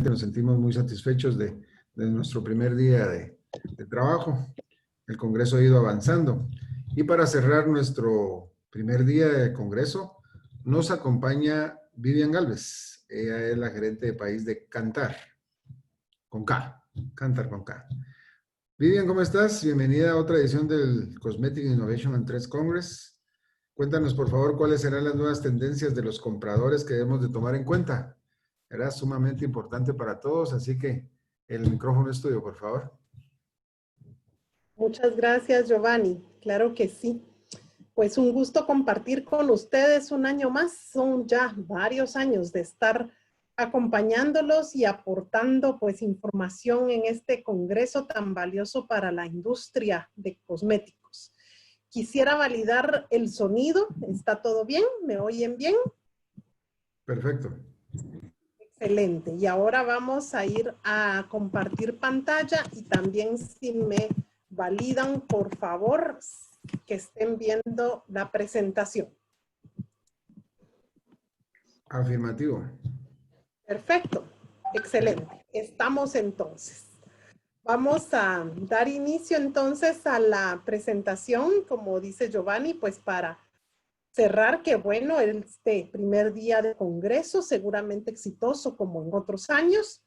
Nos sentimos muy satisfechos de nuestro primer día de trabajo. El Congreso ha ido avanzando. Y para cerrar nuestro primer día de Congreso, nos acompaña Vivian Galvez. Ella es la gerente de país de Kantar, con K, Kantar con K. Vivian, ¿cómo estás? Bienvenida a otra edición del Cosmetic Innovation and Trends Congress. Cuéntanos, por favor, cuáles serán las nuevas tendencias de los compradores que debemos de tomar en cuenta. Era sumamente importante para todos, así que el micrófono es tuyo, por favor. Muchas gracias, Giovanni. Claro que sí. Pues un gusto compartir con ustedes un año más. Son ya varios años de estar acompañándolos y aportando pues información en este congreso tan valioso para la industria de cosméticos. Quisiera validar el sonido. ¿Está todo bien? ¿Me oyen bien? Perfecto. Excelente. Y ahora vamos a ir a compartir pantalla y también si me validan, por favor, que estén viendo la presentación. Afirmativo. Perfecto. Excelente. Estamos entonces. Vamos a dar inicio entonces a la presentación, como dice Giovanni, pues para cerrar, que bueno, este primer día de congreso, seguramente exitoso como en otros años.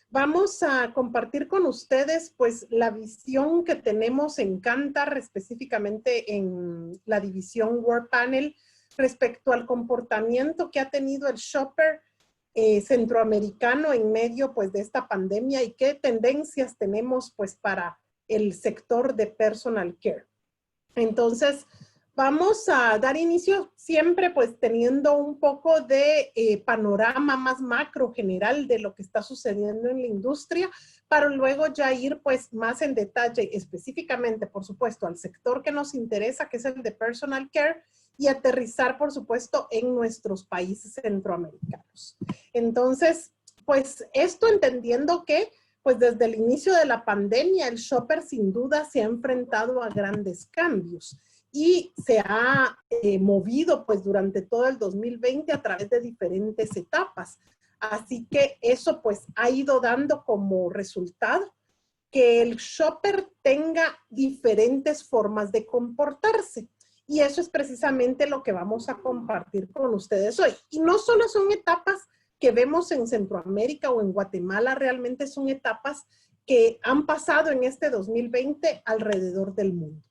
Vamos a compartir con ustedes pues la visión que tenemos en Kantar, específicamente en la división World Panel, respecto al comportamiento que ha tenido el shopper centroamericano en medio pues de esta pandemia y qué tendencias tenemos pues para el sector de personal care. Entonces, vamos a dar inicio siempre pues teniendo un poco de panorama más macro general de lo que está sucediendo en la industria para luego ya ir pues más en detalle específicamente por supuesto al sector que nos interesa que es el de personal care y aterrizar por supuesto en nuestros países centroamericanos. Entonces pues esto entendiendo que pues desde el inicio de la pandemia el shopper sin duda se ha enfrentado a grandes cambios y se ha movido pues durante todo el 2020 a través de diferentes etapas. Así que eso pues ha ido dando como resultado que el shopper tenga diferentes formas de comportarse. Y eso es precisamente lo que vamos a compartir con ustedes hoy. Y no solo son etapas que vemos en Centroamérica o en Guatemala, realmente son etapas que han pasado en este 2020 alrededor del mundo.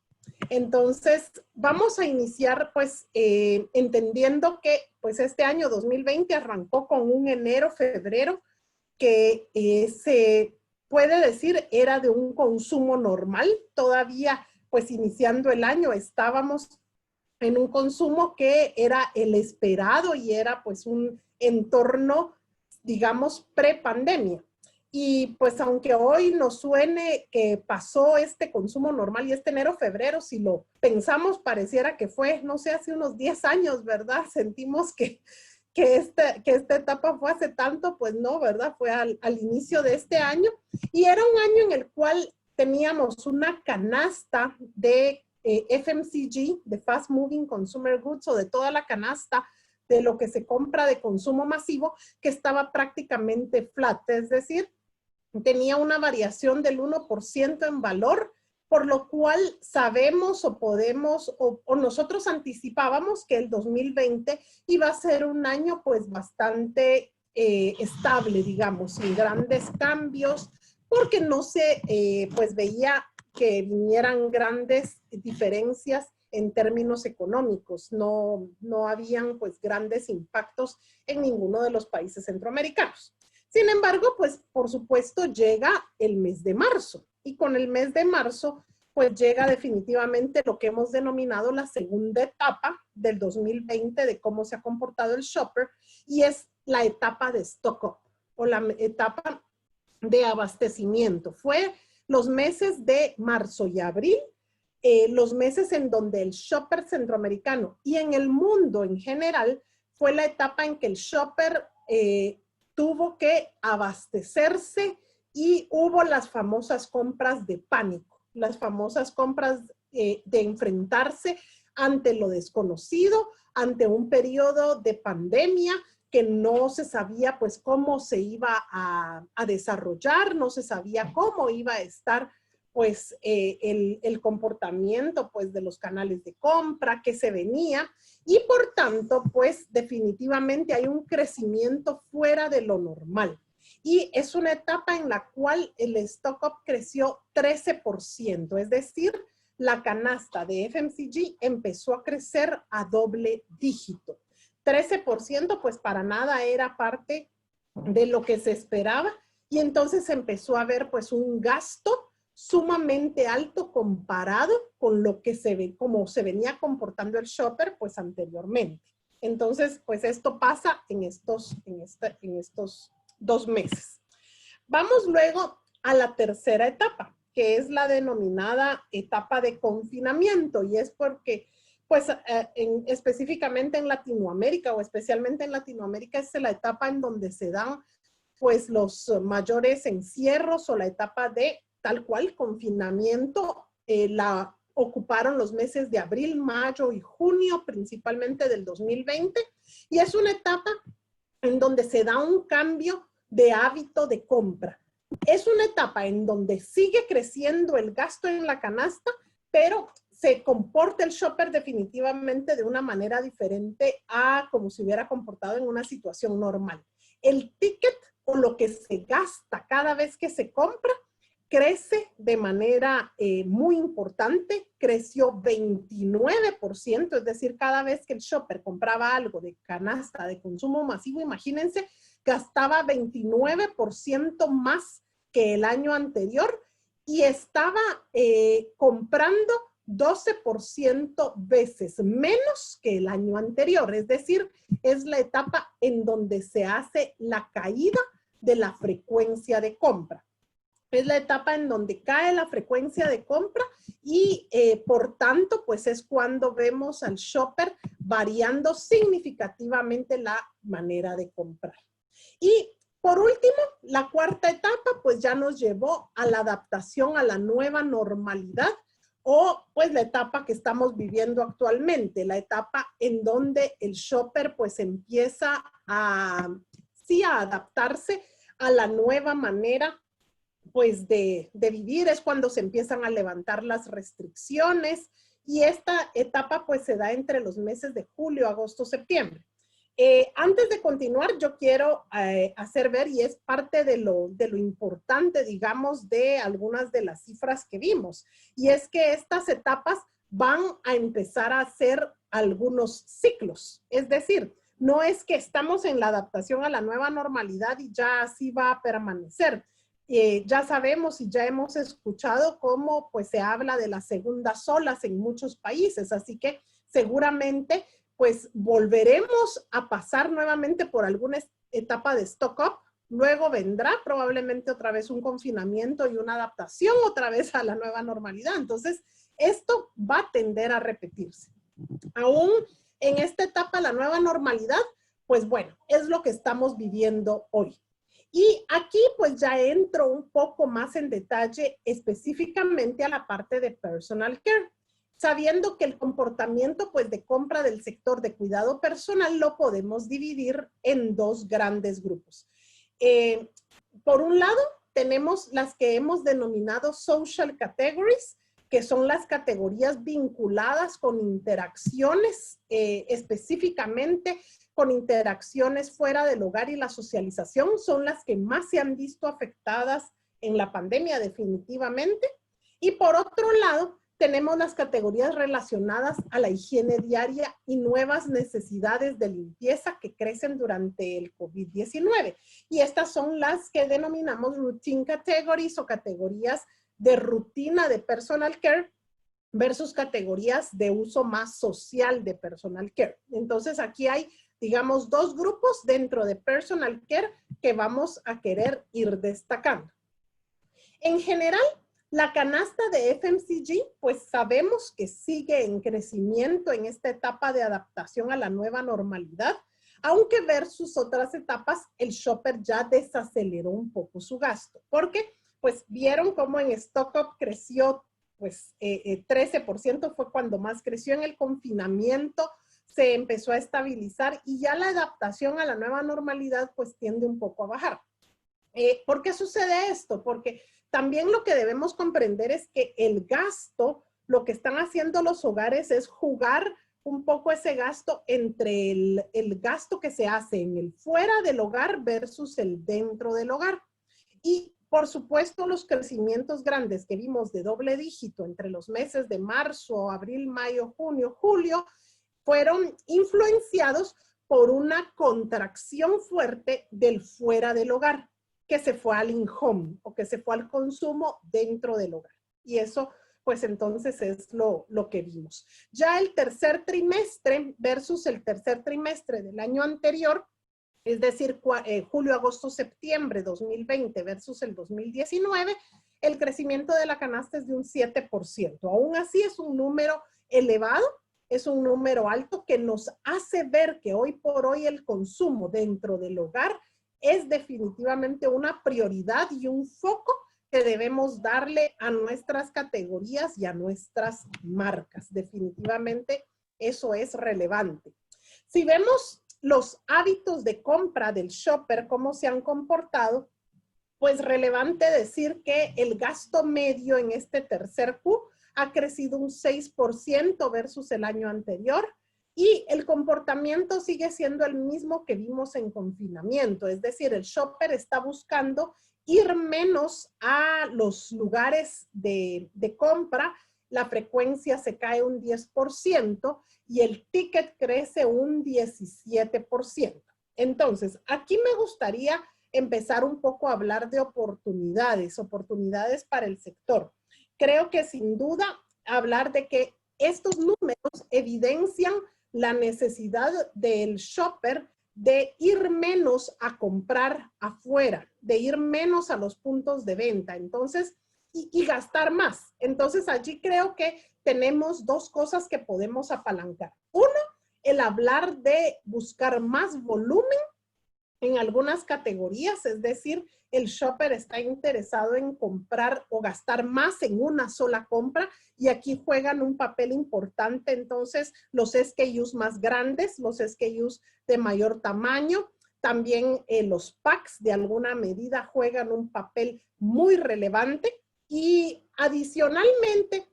Entonces, vamos a iniciar pues entendiendo que pues este año 2020 arrancó con un enero-febrero que se puede decir era de un consumo normal. Todavía pues iniciando el año estábamos en un consumo que era el esperado y era pues un entorno, digamos, pre-pandemia. Y pues aunque hoy nos suene que pasó este consumo normal y este enero-febrero, si lo pensamos pareciera que fue, no sé, hace unos 10 años, ¿verdad? Sentimos que esta etapa fue hace tanto, pues no, ¿verdad? Fue al inicio de este año y era un año en el cual teníamos una canasta de FMCG, de Fast Moving Consumer Goods o de toda la canasta de lo que se compra de consumo masivo que estaba prácticamente flat, es decir, tenía una variación del 1% en valor, por lo cual sabemos o podemos o nosotros anticipábamos que el 2020 iba a ser un año pues bastante estable, digamos, sin grandes cambios, porque no se pues veía que vinieran grandes diferencias en términos económicos. No habían pues grandes impactos en ninguno de los países centroamericanos. Sin embargo, pues por supuesto llega el mes de marzo y con el mes de marzo pues llega definitivamente lo que hemos denominado la segunda etapa del 2020 de cómo se ha comportado el shopper y es la etapa de stock up o la etapa de abastecimiento. Fue los meses de marzo y abril, los meses en donde el shopper centroamericano y en el mundo en general fue la etapa en que el shopper tuvo que abastecerse y hubo las famosas compras de pánico, las famosas compras de enfrentarse ante lo desconocido, ante un periodo de pandemia que no se sabía pues cómo se iba a desarrollar, no se sabía cómo iba a estar pues el comportamiento pues de los canales de compra, que se venía, y por tanto pues definitivamente hay un crecimiento fuera de lo normal. Y es una etapa en la cual el stock up creció 13%, es decir, la canasta de FMCG empezó a crecer a doble dígito. 13% pues para nada era parte de lo que se esperaba, y entonces empezó a haber pues un gasto sumamente alto comparado con lo que se ve, como se venía comportando el shopper pues anteriormente. Entonces pues esto pasa en estos 2 meses. Vamos luego a la tercera etapa, que es la denominada etapa de confinamiento, y es porque pues específicamente en Latinoamérica, o especialmente en Latinoamérica, es la etapa en donde se dan pues los mayores encierros, o la etapa de tal cual confinamiento. La ocuparon los meses de abril, mayo y junio, principalmente del 2020, y es una etapa en donde se da un cambio de hábito de compra. Es una etapa en donde sigue creciendo el gasto en la canasta, pero se comporta el shopper definitivamente de una manera diferente a como se hubiera comportado en una situación normal. El ticket, o lo que se gasta cada vez que se compra, crece de manera muy importante, creció 29%, es decir, cada vez que el shopper compraba algo de canasta de consumo masivo, imagínense, gastaba 29% más que el año anterior, y estaba comprando 12% veces menos que el año anterior. Es decir, es la etapa en donde se hace la caída de la frecuencia de compra. Es la etapa en donde cae la frecuencia de compra, y por tanto, pues es cuando vemos al shopper variando significativamente la manera de comprar. Y por último, la cuarta etapa, pues ya nos llevó a la adaptación a la nueva normalidad, o pues la etapa que estamos viviendo actualmente, la etapa en donde el shopper pues empieza a adaptarse a la nueva manera pues de vivir. Es cuando se empiezan a levantar las restricciones, y esta etapa pues se da entre los meses de julio, agosto, septiembre. Antes de continuar, yo quiero hacer ver, y es parte de lo importante, digamos, de algunas de las cifras que vimos, y es que estas etapas van a empezar a hacer algunos ciclos. Es decir, no es que estamos en la adaptación a la nueva normalidad y ya así va a permanecer. Ya sabemos y ya hemos escuchado cómo pues se habla de las segundas olas en muchos países, así que seguramente pues volveremos a pasar nuevamente por alguna etapa de stock up. Luego vendrá probablemente otra vez un confinamiento y una adaptación otra vez a la nueva normalidad. Entonces, esto va a tender a repetirse. Aún en esta etapa, la nueva normalidad, pues bueno, es lo que estamos viviendo hoy. Y aquí pues ya entro un poco más en detalle específicamente a la parte de personal care, sabiendo que el comportamiento pues de compra del sector de cuidado personal lo podemos dividir en dos grandes grupos. Por un lado, tenemos las que hemos denominado social categories, que son las categorías vinculadas con interacciones, específicamente con interacciones fuera del hogar y la socialización, son las que más se han visto afectadas en la pandemia definitivamente. Y por otro lado, tenemos las categorías relacionadas a la higiene diaria y nuevas necesidades de limpieza que crecen durante el COVID-19. Y estas son las que denominamos routine categories, o categorías de rutina de personal care, versus categorías de uso más social de personal care. Entonces aquí hay, digamos, dos grupos dentro de personal care que vamos a querer ir destacando. En general, la canasta de FMCG, pues sabemos que sigue en crecimiento en esta etapa de adaptación a la nueva normalidad, aunque versus otras etapas, el shopper ya desaceleró un poco su gasto, porque pues vieron cómo en stock up creció, pues 13% fue cuando más creció. En el confinamiento se empezó a estabilizar y ya la adaptación a la nueva normalidad pues tiende un poco a bajar. ¿Por qué sucede esto? Porque también lo que debemos comprender es que el gasto, lo que están haciendo los hogares es jugar un poco ese gasto entre el gasto que se hace en el fuera del hogar versus el dentro del hogar. Y por supuesto los crecimientos grandes que vimos de doble dígito entre los meses de marzo, abril, mayo, junio, julio, fueron influenciados por una contracción fuerte del fuera del hogar, que se fue al in-home o que se fue al consumo dentro del hogar. Y eso, pues entonces es lo que vimos. Ya el tercer trimestre versus el tercer trimestre del año anterior, es decir, julio, agosto, septiembre 2020 versus el 2019, el crecimiento de la canasta es de un 7%. Aún así es un número elevado, es un número alto que nos hace ver que hoy por hoy el consumo dentro del hogar es definitivamente una prioridad y un foco que debemos darle a nuestras categorías y a nuestras marcas. Definitivamente eso es relevante. Si vemos los hábitos de compra del shopper, cómo se han comportado, pues relevante decir que el gasto medio en este tercer Q ha crecido un 6% versus el año anterior y el comportamiento sigue siendo el mismo que vimos en confinamiento, es decir, el shopper está buscando ir menos a los lugares de compra, la frecuencia se cae un 10% y el ticket crece un 17%. Entonces, aquí me gustaría empezar un poco a hablar de oportunidades para el sector. Creo que sin duda hablar de que estos números evidencian la necesidad del shopper de ir menos a comprar afuera, de ir menos a los puntos de venta. Entonces, y gastar más. Entonces, allí creo que tenemos dos cosas que podemos apalancar. Uno, el hablar de buscar más volumen en algunas categorías, es decir, el shopper está interesado en comprar o gastar más en una sola compra y aquí juegan un papel importante entonces los SKUs más grandes, los SKUs de mayor tamaño, también los packs de alguna medida juegan un papel muy relevante y adicionalmente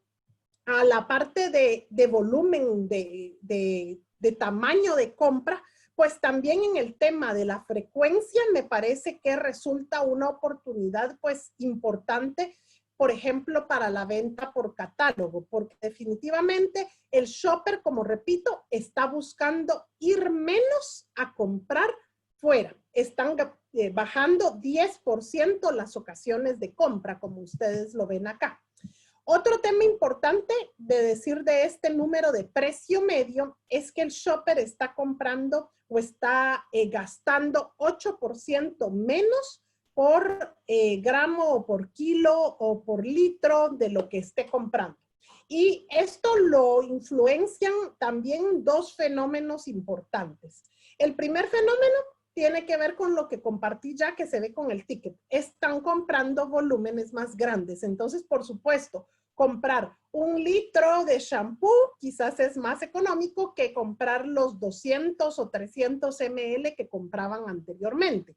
a la parte de volumen, de tamaño de compra, pues también en el tema de la frecuencia me parece que resulta una oportunidad pues importante, por ejemplo, para la venta por catálogo, porque definitivamente el shopper, como repito, está buscando ir menos a comprar fuera. Están bajando 10% las ocasiones de compra, como ustedes lo ven acá. Otro tema importante de decir de este número de precio medio es que el shopper está comprando o está gastando 8% menos por gramo o por kilo o por litro de lo que esté comprando. Y esto lo influencian también dos fenómenos importantes. El primer fenómeno tiene que ver con lo que compartí ya, que se ve con el ticket. Están comprando volúmenes más grandes. Entonces, por supuesto, comprar 1 litro de shampoo quizás es más económico que comprar los 200 o 300 ml que compraban anteriormente.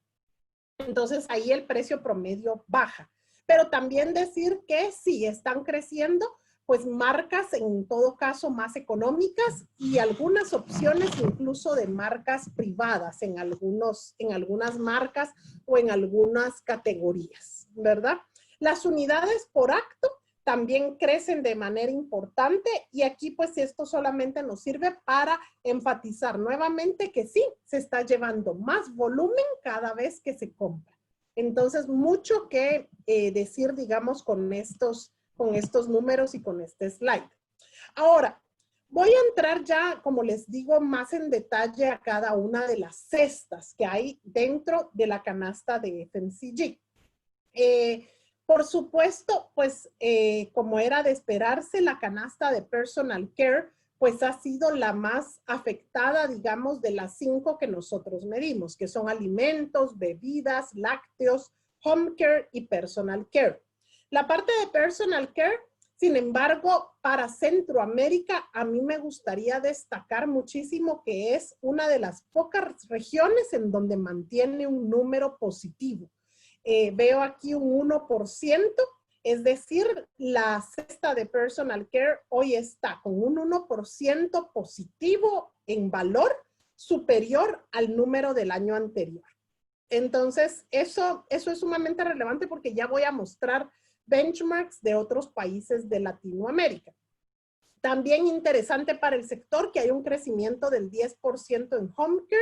Entonces, ahí el precio promedio baja. Pero también decir que sí están creciendo, pues marcas en todo caso más económicas y algunas opciones incluso de marcas privadas en algunas marcas o en algunas categorías, ¿verdad? Las unidades por acto también crecen de manera importante y aquí pues esto solamente nos sirve para enfatizar nuevamente que sí, se está llevando más volumen cada vez que se compra. Entonces, mucho que decir, digamos, con estos números y con este slide. Ahora, voy a entrar ya, como les digo, más en detalle a cada una de las cestas que hay dentro de la canasta de FMCG. Por supuesto, pues como era de esperarse, la canasta de personal care, pues ha sido la más afectada, digamos, de las 5 que nosotros medimos, que son alimentos, bebidas, lácteos, home care y personal care. La parte de personal care Sin embargo, para Centroamérica, a mí me gustaría destacar muchísimo que es una de las pocas regiones en donde mantiene un número positivo. Veo aquí un 1%, es decir, la cesta de personal care hoy está con un 1% positivo en valor superior al número del año anterior. Entonces, eso es sumamente relevante porque ya voy a mostrar benchmarks de otros países de Latinoamérica. También interesante para el sector que hay un crecimiento del 10% en home care,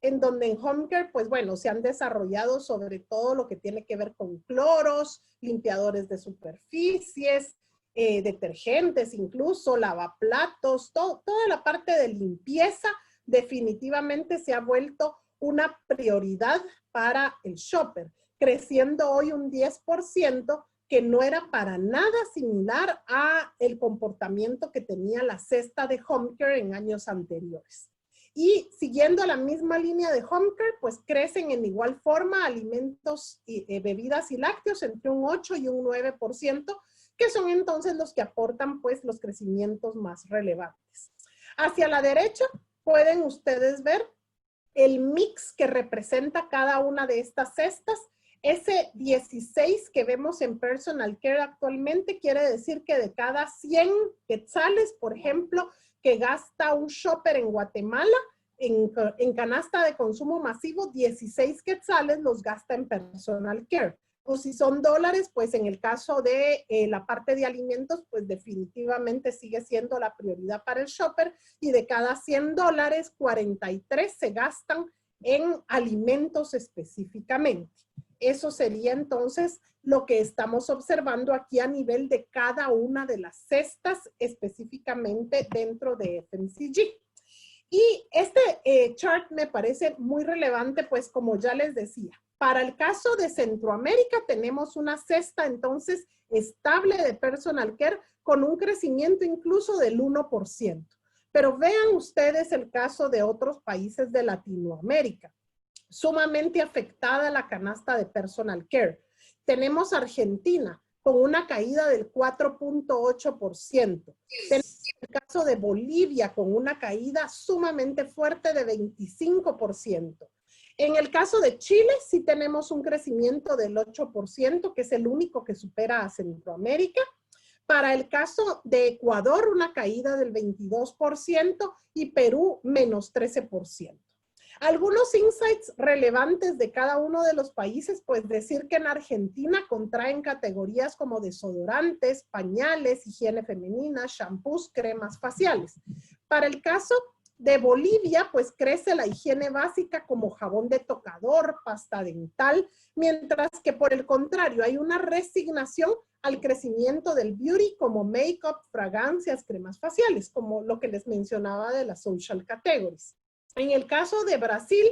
en donde en home care, pues bueno, se han desarrollado sobre todo lo que tiene que ver con cloros, limpiadores de superficies, detergentes incluso, lavaplatos, toda la parte de limpieza definitivamente se ha vuelto una prioridad para el shopper, creciendo hoy un 10%, que no era para nada similar a el comportamiento que tenía la cesta de home care en años anteriores. Y siguiendo la misma línea de home care, pues crecen en igual forma alimentos, y bebidas y lácteos entre un 8 y un 9%, que son entonces los que aportan pues los crecimientos más relevantes. Hacia la derecha pueden ustedes ver el mix que representa cada una de estas cestas. Ese 16 que vemos en personal care actualmente quiere decir que de cada 100 quetzales, por ejemplo, que gasta un shopper en Guatemala, en canasta de consumo masivo, 16 quetzales los gasta en personal care. O si son dólares, pues en el caso de la parte de alimentos, pues definitivamente sigue siendo la prioridad para el shopper, y de cada 100 dólares, 43 se gastan en alimentos específicamente. Eso sería entonces lo que estamos observando aquí a nivel de cada una de las cestas específicamente dentro de FMCG. Y este chart me parece muy relevante, pues como ya les decía, para el caso de Centroamérica tenemos una cesta entonces estable de personal care con un crecimiento incluso del 1%. Pero vean ustedes el caso de otros países de Latinoamérica, sumamente afectada la canasta de personal care. Tenemos Argentina con una caída del 4.8%. Tenemos el caso de Bolivia con una caída sumamente fuerte de 25%. En el caso de Chile sí tenemos un crecimiento del 8%, que es el único que supera a Centroamérica. Para el caso de Ecuador, una caída del 22% y Perú menos 13%. Algunos insights relevantes de cada uno de los países, pues decir que en Argentina contraen categorías como desodorantes, pañales, higiene femenina, shampoos, cremas faciales. Para el caso de Bolivia, pues crece la higiene básica como jabón de tocador, pasta dental, mientras que por el contrario hay una resignación al crecimiento del beauty como make-up, fragancias, cremas faciales, como lo que les mencionaba de las social categories. En el caso de Brasil,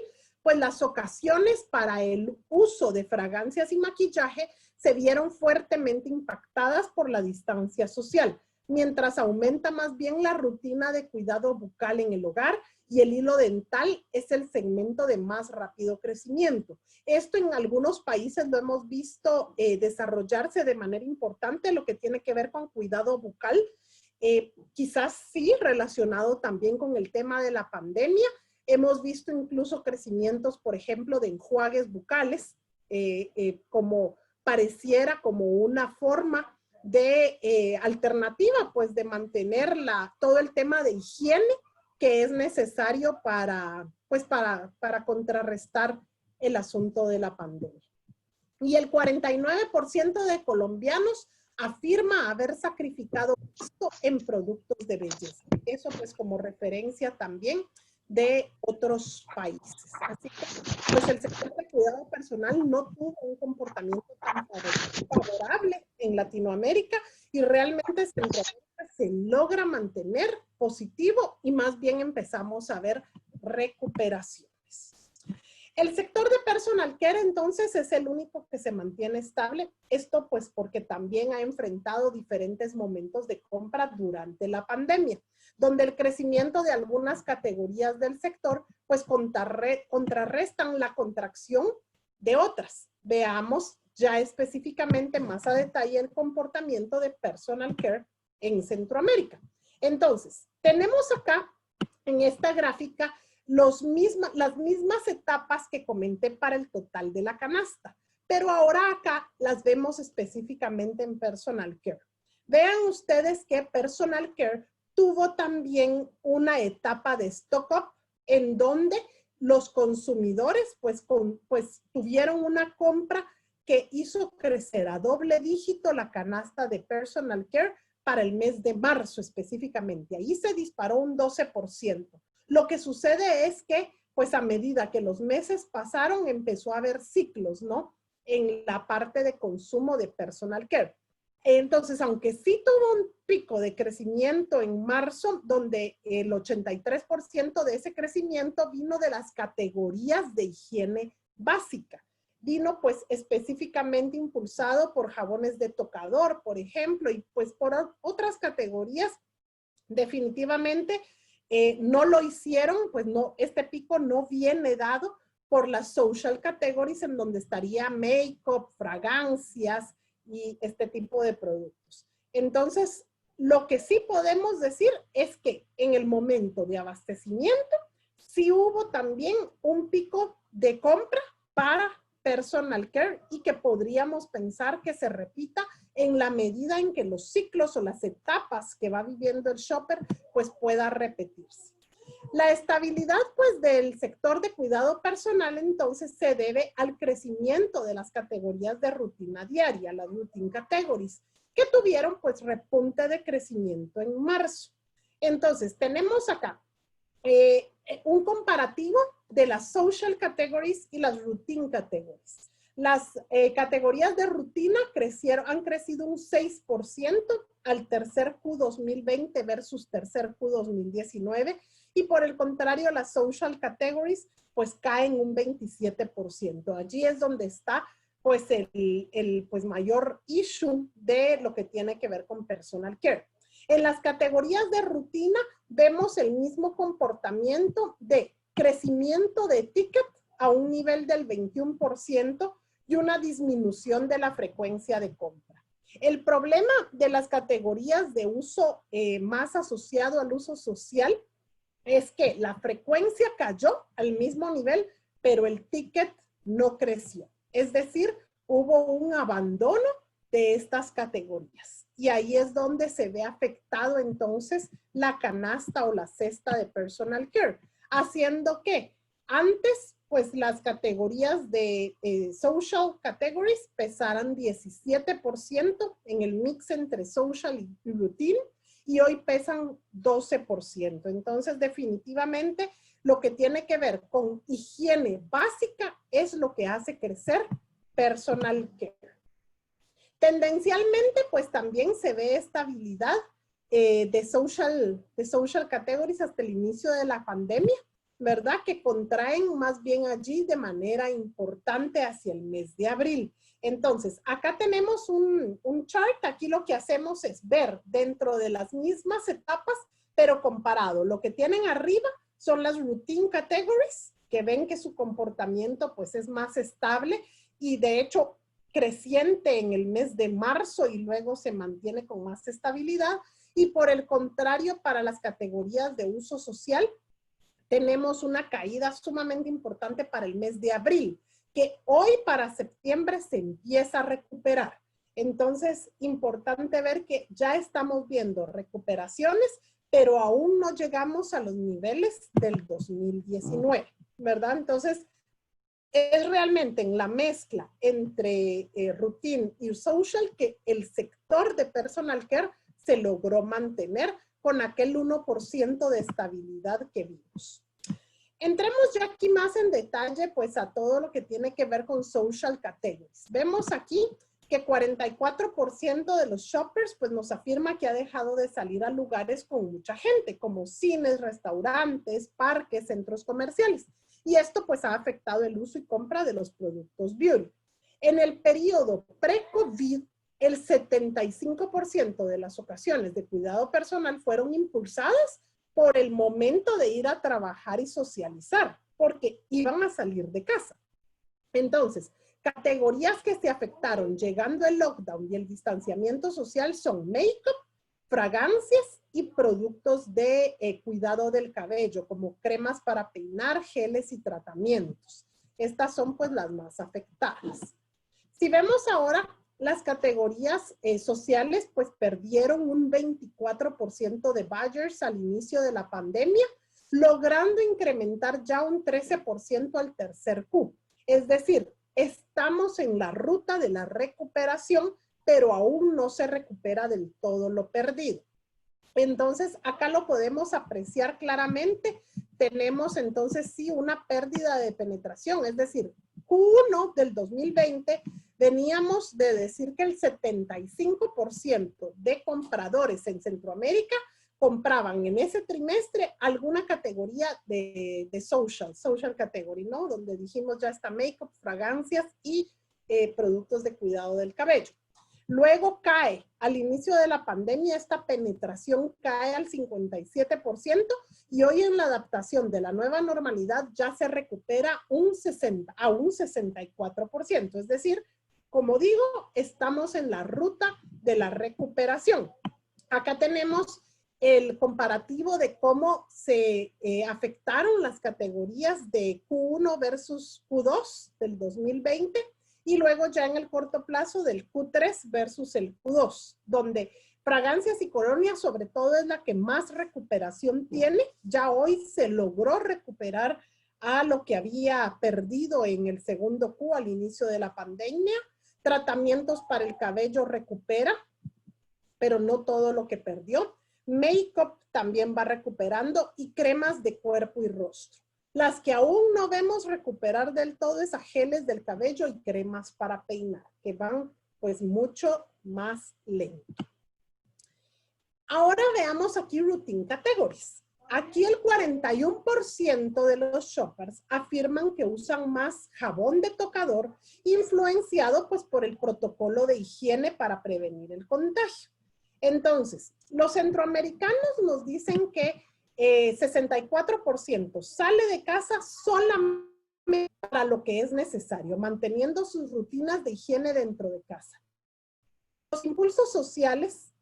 pues las ocasiones para el uso de fragancias y maquillaje se vieron fuertemente impactadas por la distancia social, mientras aumenta más bien la rutina de cuidado bucal en el hogar, y el hilo dental es el segmento de más rápido crecimiento. Esto en algunos países lo hemos visto desarrollarse de manera importante, lo que tiene que ver con cuidado bucal, quizás sí relacionado también con el tema de la pandemia. Hemos visto incluso crecimientos, por ejemplo, de enjuagues bucales, como pareciera como una forma de alternativa, pues de mantener todo el tema de higiene que es necesario para contrarrestar el asunto de la pandemia. Y el 49% de colombianos afirma haber sacrificado esto en productos de belleza. Eso pues como referencia también de otros países. Así que pues el sector de cuidado personal no tuvo un comportamiento tan favorable en Latinoamérica, y realmente Centroamérica se logra mantener positivo y más bien empezamos a ver recuperaciones. El sector de personal care entonces es el único que se mantiene estable. Esto pues porque también ha enfrentado diferentes momentos de compra durante la pandemia, donde el crecimiento de algunas categorías del sector pues contrarrestan la contracción de otras. Veamos ya específicamente más a detalle el comportamiento de personal care en Centroamérica. Entonces, tenemos acá en esta gráfica las mismas etapas que comenté para el total de la canasta, pero ahora acá las vemos específicamente en personal care. Vean ustedes que personal care tuvo también una etapa de stock up en donde los consumidores pues tuvieron una compra que hizo crecer a doble dígito la canasta de personal care para el mes de marzo específicamente. Ahí se disparó un 12%. Lo que sucede es que, pues a medida que los meses pasaron, empezó a haber ciclos, ¿no? En la parte de consumo de personal care. Entonces, aunque sí tuvo un pico de crecimiento en marzo, donde el 83% de ese crecimiento vino de las categorías de higiene básica. Vino pues específicamente impulsado por jabones de tocador, por ejemplo, y pues por otras categorías definitivamente no lo hicieron, pues no, este pico no viene dado por las social categories en donde estaría make-up, fragancias y este tipo de productos. Entonces, lo que sí podemos decir es que en el momento de abastecimiento, sí hubo también un pico de compra para personal care y que podríamos pensar que se repita en la medida en que los ciclos o las etapas que va viviendo el shopper pues pueda repetirse. La estabilidad pues del sector de cuidado personal entonces se debe al crecimiento de las categorías de rutina diaria, las routine categories, que tuvieron pues repunte de crecimiento en marzo. Entonces tenemos acá un comparativo de las social categories y las routine categories. Las categorías de rutina han crecido un 6% al tercer Q 2020 versus tercer Q 2019 y por el contrario las social categories pues caen un 27%. Allí es donde está pues el pues mayor issue de lo que tiene que ver con personal care. En las categorías de rutina vemos el mismo comportamiento de crecimiento de ticket a un nivel del 21% y una disminución de la frecuencia de compra. El problema de las categorías de uso más asociado al uso social es que la frecuencia cayó al mismo nivel, pero el ticket no creció. Es decir, hubo un abandono de estas categorías. Y ahí es donde se ve afectado entonces la canasta o la cesta de personal care, haciendo que antes pues las categorías de social categories pesaran 17% en el mix entre social y routine y hoy pesan 12%. Entonces definitivamente lo que tiene que ver con higiene básica es lo que hace crecer personal care. Tendencialmente, pues también se ve estabilidad de social categories hasta el inicio de la pandemia, ¿verdad? Que contraen más bien allí de manera importante hacia el mes de abril. Entonces, acá tenemos un chart. Aquí lo que hacemos es ver dentro de las mismas etapas, pero comparado. Lo que tienen arriba son las routine categories, que ven que su comportamiento pues es más estable y de hecho creciente en el mes de marzo y luego se mantiene con más estabilidad. Y por el contrario, para las categorías de uso social, tenemos una caída sumamente importante para el mes de abril, que hoy para septiembre se empieza a recuperar. Entonces, importante ver que ya estamos viendo recuperaciones, pero aún no llegamos a los niveles del 2019, ¿verdad? Entonces, es realmente en la mezcla entre routine y social que el sector de personal care se logró mantener con aquel 1% de estabilidad que vimos. Entremos ya aquí más en detalle pues a todo lo que tiene que ver con social categories. Vemos aquí que 44% de los shoppers pues nos afirma que ha dejado de salir a lugares con mucha gente, como cines, restaurantes, parques, centros comerciales. Y esto pues ha afectado el uso y compra de los productos beauty. En el periodo pre-COVID, el 75% de las ocasiones de cuidado personal fueron impulsadas por el momento de ir a trabajar y socializar, porque iban a salir de casa. Entonces, Categorías que se afectaron llegando el lockdown y el distanciamiento social son make-up, fragancias y productos de cuidado del cabello, como cremas para peinar, geles y tratamientos. Estas son pues las más afectadas. Si vemos ahora las categorías sociales, pues perdieron un 24% de buyers al inicio de la pandemia, logrando incrementar ya un 13% al tercer Q. Es decir, estamos en la ruta de la recuperación, pero aún no se recupera del todo lo perdido. Entonces, acá lo podemos apreciar claramente. Tenemos entonces sí una pérdida de penetración, es decir, Q1 del 2020 veníamos de decir que el 75% de compradores en Centroamérica compraban en ese trimestre alguna categoría de social category, ¿no? Donde dijimos ya está make-up, fragancias y productos de cuidado del cabello. Luego cae, al inicio de la pandemia, esta penetración cae al 57% y hoy en la adaptación de la nueva normalidad ya se recupera a un 64%. Es decir, como digo, estamos en la ruta de la recuperación. Acá tenemos el comparativo de cómo se afectaron las categorías de Q1 versus Q2 del 2020 y luego ya en el corto plazo del Q3 versus el Q2, donde fragancias y colonias sobre todo es la que más recuperación tiene. Ya hoy se logró recuperar a lo que había perdido en el segundo Q al inicio de la pandemia. Tratamientos para el cabello recupera, pero no todo lo que perdió. Make-up también va recuperando y cremas de cuerpo y rostro. Las que aún no vemos recuperar del todo es a geles del cabello y cremas para peinar, que van pues mucho más lento. Ahora veamos aquí routine categories. Aquí el 41% de los shoppers afirman que usan más jabón de tocador, influenciado pues por el protocolo de higiene para prevenir el contagio. Entonces, los centroamericanos nos dicen que 64% sale de casa solamente para lo que es necesario, manteniendo sus rutinas de higiene dentro de casa. Los impulsos sociales,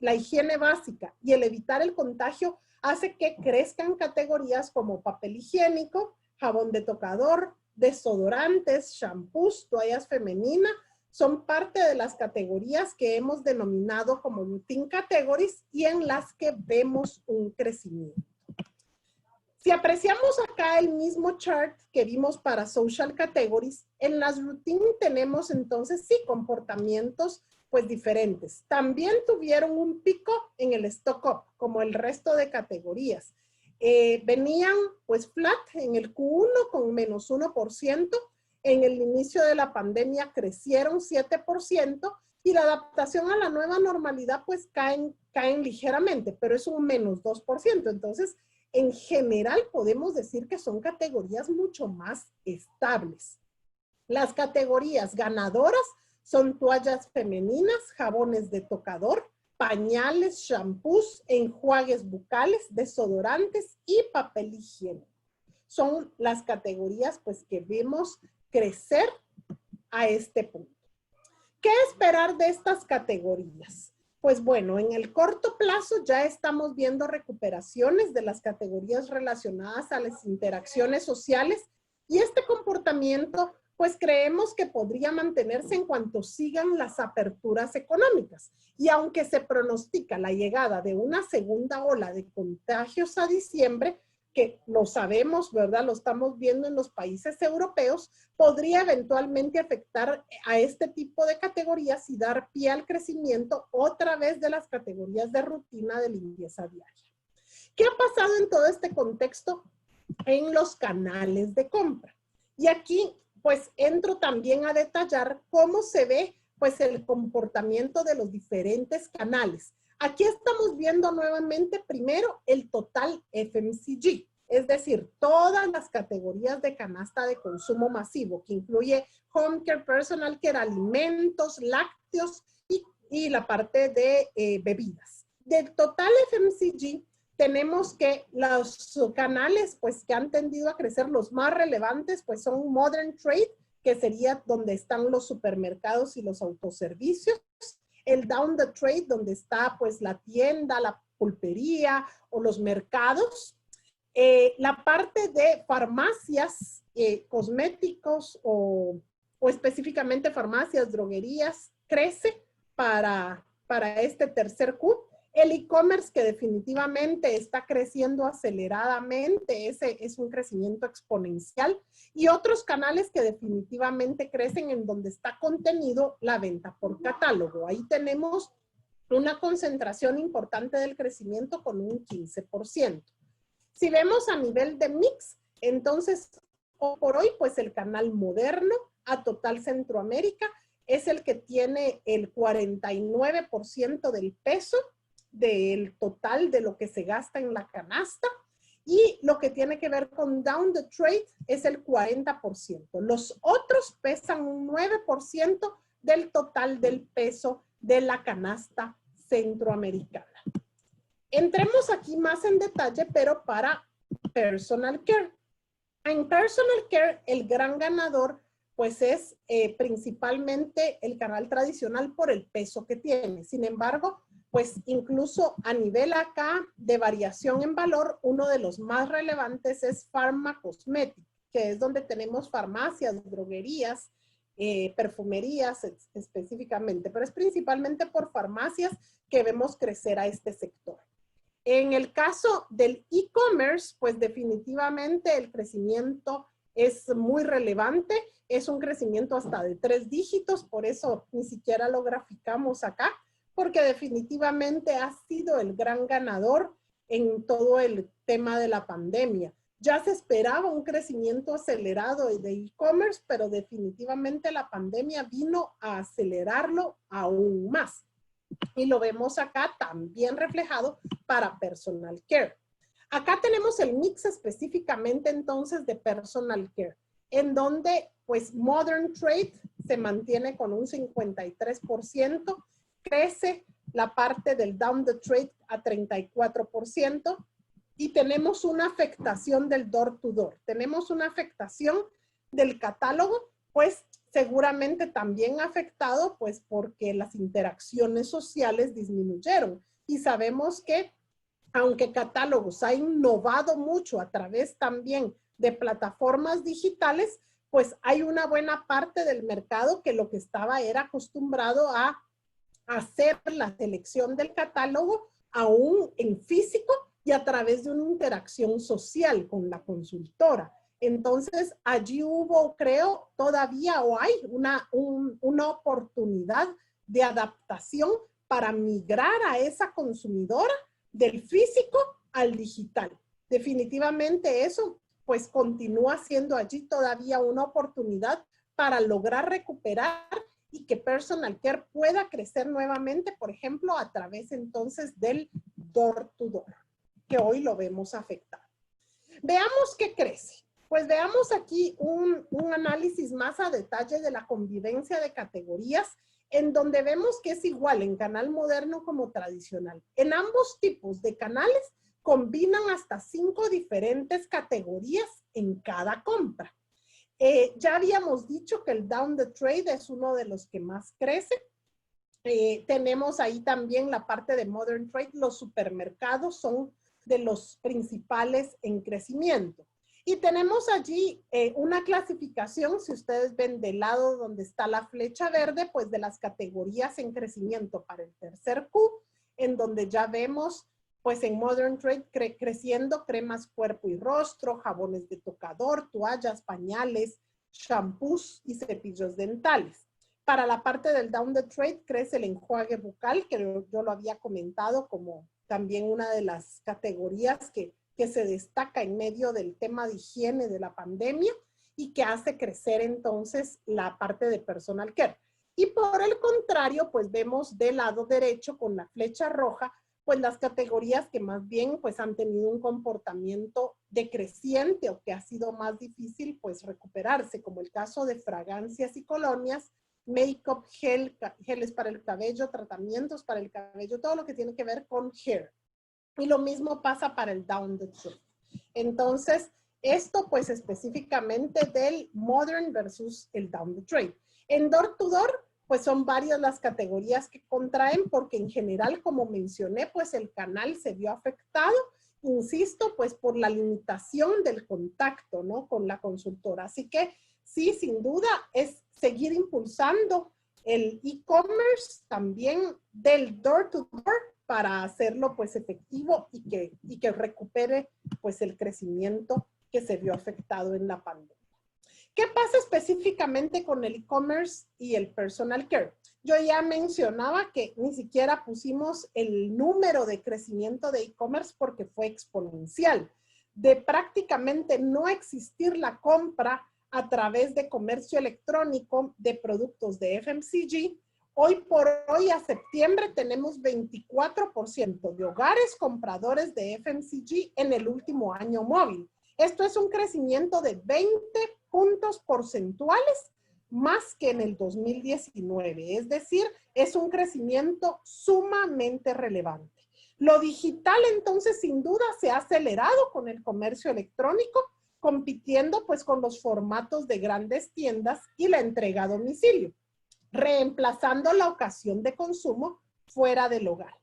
la higiene básica y el evitar el contagio hace que crezcan categorías como papel higiénico, jabón de tocador, desodorantes, shampoos, toallas femeninas. Son parte de las categorías que hemos denominado como routine categories y en las que vemos un crecimiento. Si apreciamos acá el mismo chart que vimos para social categories, en las routine tenemos entonces sí comportamientos pues diferentes. También tuvieron un pico en el stock up, como el resto de categorías. Venían pues flat en el Q1 con menos 1%. En el inicio de la pandemia crecieron 7% y la adaptación a la nueva normalidad pues caen ligeramente, pero es un menos 2%. Entonces, en general podemos decir que son categorías mucho más estables. Las categorías ganadoras son toallas femeninas, jabones de tocador, pañales, shampoos, enjuagues bucales, desodorantes y papel higiénico. Son las categorías pues que vemos crecer a este punto. ¿Qué esperar de estas categorías? Pues bueno, en el corto plazo ya estamos viendo recuperaciones de las categorías relacionadas a las interacciones sociales y este comportamiento pues creemos que podría mantenerse en cuanto sigan las aperturas económicas. Y aunque se pronostica la llegada de una segunda ola de contagios a diciembre, que lo sabemos, ¿verdad? Lo estamos viendo en los países europeos, podría eventualmente afectar a este tipo de categorías y dar pie al crecimiento otra vez de las categorías de rutina de limpieza diaria. ¿Qué ha pasado en todo este contexto? En los canales de compra. Y aquí, pues, entro también a detallar cómo se ve, pues, el comportamiento de los diferentes canales. Aquí estamos viendo nuevamente primero el total FMCG, es decir, todas las categorías de canasta de consumo masivo, que incluye home care, personal care, alimentos, lácteos y la parte de bebidas. Del total FMCG, tenemos que los canales pues, que han tendido a crecer, los más relevantes, pues son Modern Trade, que sería donde están los supermercados y los autoservicios. El down the trade, donde está pues la tienda, la pulpería o los mercados. La parte de farmacias, cosméticos o específicamente farmacias, droguerías, crece para este tercer Q. El e-commerce, que definitivamente está creciendo aceleradamente, ese es un crecimiento exponencial. Y otros canales que definitivamente crecen en donde está contenido la venta por catálogo. Ahí tenemos una concentración importante del crecimiento con un 15%. Si vemos a nivel de mix, entonces, por hoy, pues el canal moderno a total Centroamérica es el que tiene el 49% del peso del total de lo que se gasta en la canasta, y lo que tiene que ver con down the trade es el 40%. Los otros pesan un 9% del total del peso de la canasta centroamericana. Entremos aquí más en detalle, pero para personal care. En personal care, el gran ganador pues es principalmente el canal tradicional por el peso que tiene. Sin embargo, pues incluso a nivel acá de variación en valor, uno de los más relevantes es Pharma Cosmetic, que es donde tenemos farmacias, droguerías, perfumerías específicamente, pero es principalmente por farmacias que vemos crecer a este sector. En el caso del e-commerce, pues definitivamente el crecimiento es muy relevante, es un crecimiento hasta de 3 dígitos, por eso ni siquiera lo graficamos acá, porque definitivamente ha sido el gran ganador en todo el tema de la pandemia. Ya se esperaba un crecimiento acelerado de e-commerce, pero definitivamente la pandemia vino a acelerarlo aún más. Y lo vemos acá también reflejado para personal care. Acá tenemos el mix específicamente entonces de personal care, en donde pues modern trade se mantiene con un 53%, crece la parte del down the trade a 34%, y tenemos una afectación del door to door. Tenemos una afectación del catálogo, pues seguramente también afectado, pues porque las interacciones sociales disminuyeron. Y sabemos que, aunque Catálogos ha innovado mucho a través también de plataformas digitales, pues hay una buena parte del mercado que lo que estaba era acostumbrado a hacer la selección del catálogo aún en físico y a través de una interacción social con la consultora. Entonces, allí hubo, creo, todavía o hay una oportunidad de adaptación para migrar a esa consumidora del físico al digital. Definitivamente eso, pues continúa siendo allí todavía una oportunidad para lograr recuperar y que personal care pueda crecer nuevamente, por ejemplo, a través entonces del door to door, que hoy lo vemos afectado. Veamos qué crece. Pues veamos aquí un análisis más a detalle de la convivencia de categorías, en donde vemos que es igual en canal moderno como tradicional. En ambos tipos de canales combinan hasta 5 diferentes categorías en cada compra. Ya habíamos dicho que el down the trade es uno de los que más crece. Tenemos ahí también la parte de modern trade. Los supermercados son de los principales en crecimiento. Y tenemos allí una clasificación, si ustedes ven del lado donde está la flecha verde, pues de las categorías en crecimiento para el tercer Q, en donde ya vemos pues en modern trade creciendo cremas cuerpo y rostro, jabones de tocador, toallas, pañales, shampoos y cepillos dentales. Para la parte del down the trade crece el enjuague bucal, que yo lo había comentado como también una de las categorías que se destaca en medio del tema de higiene de la pandemia y que hace crecer entonces la parte de personal care. Y por el contrario, pues vemos del lado derecho con la flecha roja, pues las categorías que más bien pues han tenido un comportamiento decreciente o que ha sido más difícil pues recuperarse, como el caso de fragancias y colonias, make-up, geles para el cabello, tratamientos para el cabello, todo lo que tiene que ver con hair. Y lo mismo pasa para el down the trade. Entonces, Esto pues específicamente del modern versus el down the trade. En door to door pues son varias las categorías que contraen porque en general, como mencioné, pues el canal se vio afectado, insisto, pues por la limitación del contacto, ¿no? Con la consultora. Así que sí, sin duda, es seguir impulsando el e-commerce también del door to door para hacerlo pues efectivo y que recupere pues el crecimiento que se vio afectado en la pandemia. ¿Qué pasa específicamente con el e-commerce y el personal care? Yo ya mencionaba que ni siquiera pusimos el número de crecimiento de e-commerce porque fue exponencial. De prácticamente no existir la compra a través de comercio electrónico de productos de FMCG, hoy por hoy a septiembre tenemos 24% de hogares compradores de FMCG en el último año móvil. Esto es un crecimiento de 20 puntos porcentuales más que en el 2019. Es decir, es un crecimiento sumamente relevante. Lo digital, entonces, sin duda, se ha acelerado con el comercio electrónico, compitiendo pues con los formatos de grandes tiendas y la entrega a domicilio, reemplazando la ocasión de consumo fuera del hogar.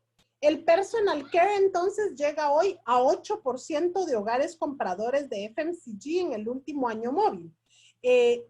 El personal care entonces llega hoy a 8% de hogares compradores de FMCG en el último año móvil.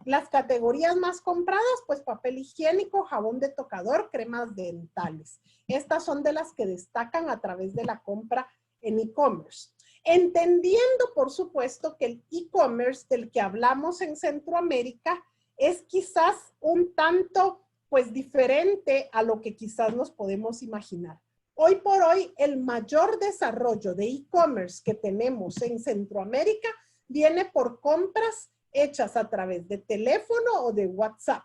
Las categorías más compradas, pues papel higiénico, jabón de tocador, cremas dentales. Estas son de las que destacan a través de la compra en e-commerce. Entendiendo, por supuesto, que el e-commerce del que hablamos en Centroamérica es quizás un tanto, pues, diferente a lo que quizás nos podemos imaginar. Hoy por hoy, el mayor desarrollo de e-commerce que tenemos en Centroamérica viene por compras hechas a través de teléfono o de WhatsApp,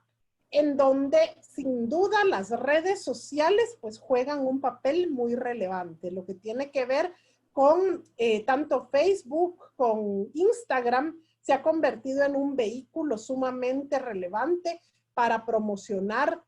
en donde sin duda las redes sociales pues juegan un papel muy relevante, lo que tiene que ver con tanto Facebook, con Instagram, se ha convertido en un vehículo sumamente relevante para promocionar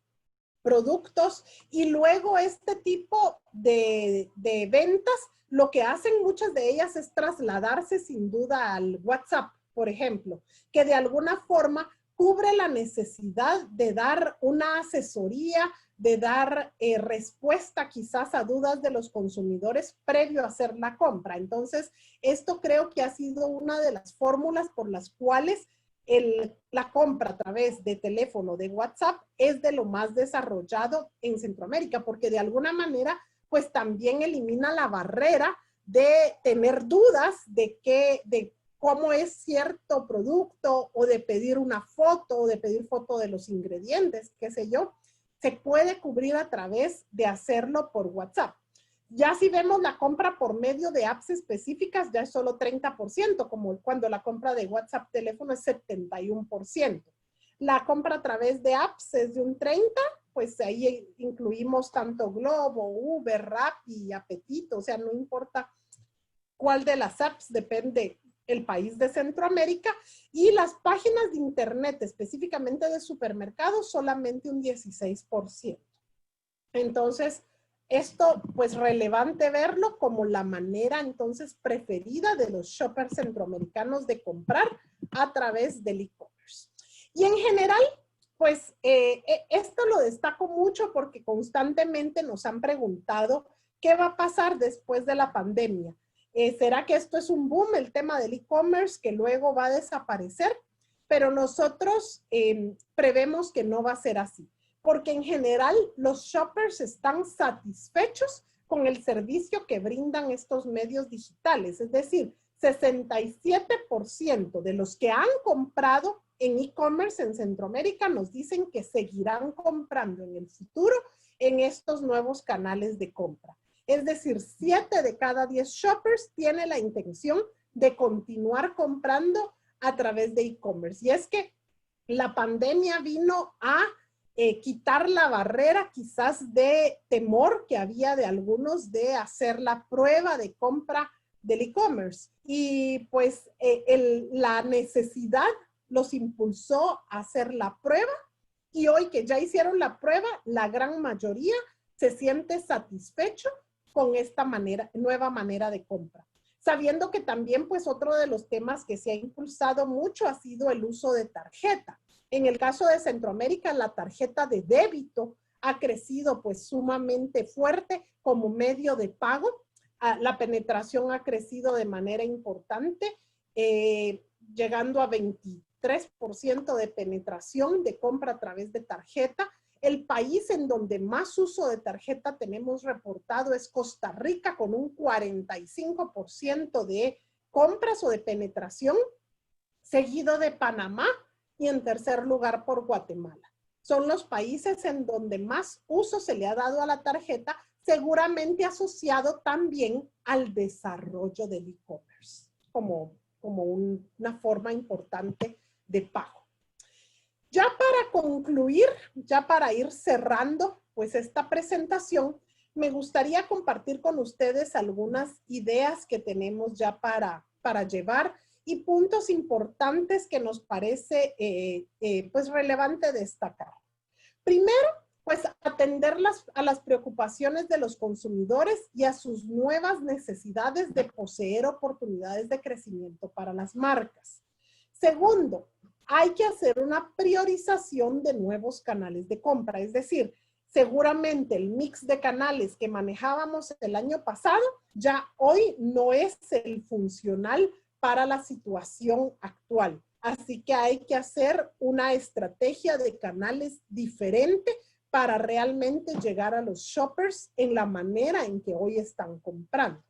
productos y luego este tipo de ventas, lo que hacen muchas de ellas es trasladarse sin duda al WhatsApp, por ejemplo, que de alguna forma cubre la necesidad de dar una asesoría, de dar respuesta quizás a dudas de los consumidores previo a hacer la compra. Entonces, esto creo que ha sido una de las fórmulas por las cuales la compra a través de teléfono, de WhatsApp, es de lo más desarrollado en Centroamérica, porque de alguna manera, pues también elimina la barrera de tener dudas de cómo es cierto producto o de pedir una foto o de pedir foto de los ingredientes, qué sé yo, se puede cubrir a través de hacerlo por WhatsApp. Ya si vemos la compra por medio de apps específicas, ya es solo 30%, como cuando la compra de WhatsApp teléfono es 71%. La compra a través de apps es de un 30%, pues ahí incluimos tanto Globo, Uber, Rappi, Apetito, o sea, no importa cuál de las apps, depende el país de Centroamérica, y las páginas de internet, específicamente de supermercados, solamente un 16%. Entonces, esto, pues, relevante verlo como la manera, entonces, preferida de los shoppers centroamericanos de comprar a través del e-commerce. Y en general, pues, esto lo destaco mucho porque constantemente nos han preguntado qué va a pasar después de la pandemia. ¿Será que esto es un boom, el tema del e-commerce, que luego va a desaparecer? Pero nosotros prevemos que no va a ser así, porque en general los shoppers están satisfechos con el servicio que brindan estos medios digitales. Es decir, 67% de los que han comprado en e-commerce en Centroamérica nos dicen que seguirán comprando en el futuro en estos nuevos canales de compra. Es decir, 7 de cada 10 shoppers tiene la intención de continuar comprando a través de e-commerce. Y es que la pandemia vino a quitar la barrera quizás de temor que había de algunos de hacer la prueba de compra del e-commerce. Y pues la necesidad los impulsó a hacer la prueba y hoy que ya hicieron la prueba, la gran mayoría se siente satisfecho con esta nueva manera de compra. sabiendo que también pues otro de los temas que se ha impulsado mucho ha sido el uso de tarjeta. En el caso de Centroamérica, la tarjeta de débito ha crecido pues sumamente fuerte como medio de pago. La penetración ha crecido de manera importante, llegando a 23% de penetración de compra a través de tarjeta. El país en donde más uso de tarjeta tenemos reportado es Costa Rica, con un 45% de compras o de penetración, seguido de Panamá y en tercer lugar por Guatemala. Son los países en donde más uso se le ha dado a la tarjeta, seguramente asociado también al desarrollo del e-commerce como una forma importante de pago. Ya para concluir, ya para ir cerrando pues esta presentación, me gustaría compartir con ustedes algunas ideas que tenemos ya para llevar y puntos importantes que nos parece pues relevante destacar. Primero, pues atender a las preocupaciones de los consumidores y a sus nuevas necesidades de poseer oportunidades de crecimiento para las marcas. Segundo, hay que hacer una priorización de nuevos canales de compra, es decir, seguramente el mix de canales que manejábamos el año pasado ya hoy no es el funcional para la situación actual. Así que hay que hacer una estrategia de canales diferente para realmente llegar a los shoppers en la manera en que hoy están comprando.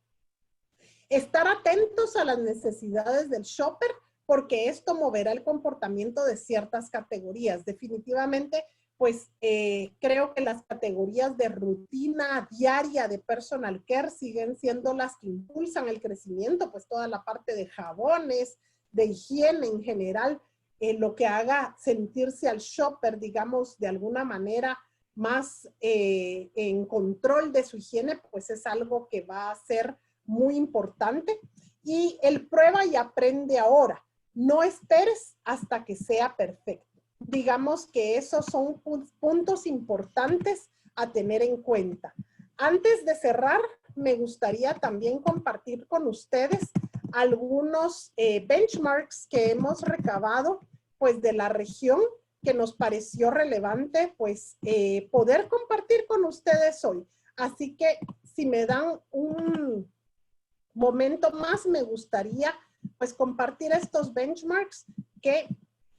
Estar atentos a las necesidades del shopper, porque esto moverá el comportamiento de ciertas categorías. Definitivamente, pues creo que las categorías de rutina diaria de personal care siguen siendo las que impulsan el crecimiento, pues toda la parte de jabones, de higiene en general, lo que haga sentirse al shopper, digamos, de alguna manera más en control de su higiene, pues es algo que va a ser muy importante. Y el prueba y aprende ahora. No esperes hasta que sea perfecto. Digamos que esos son puntos importantes a tener en cuenta. Antes de cerrar, me gustaría también compartir con ustedes algunos benchmarks que hemos recabado pues de la región, que nos pareció relevante pues poder compartir con ustedes hoy. Así que si me dan un momento más, me gustaría pues compartir estos benchmarks que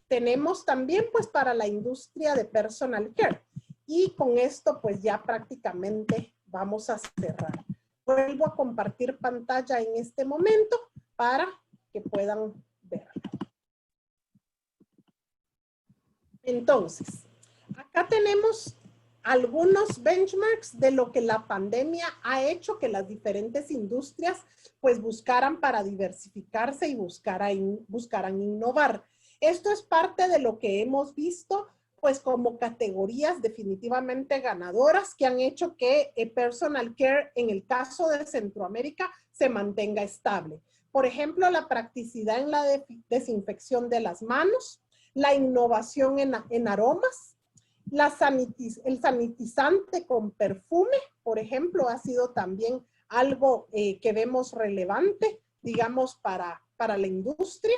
tenemos también pues para la industria de personal care. Y con esto pues ya prácticamente vamos a cerrar. Vuelvo a compartir pantalla en este momento para que puedan verlo. Entonces, acá tenemos algunos benchmarks de lo que la pandemia ha hecho que las diferentes industrias pues buscaran para diversificarse y buscaran innovar. Esto es parte de lo que hemos visto pues como categorías definitivamente ganadoras que han hecho que personal care en el caso de Centroamérica se mantenga estable. Por ejemplo, la practicidad en la desinfección de las manos, la innovación en aromas, el sanitizante con perfume, por ejemplo, ha sido también algo que vemos relevante, digamos, para la industria.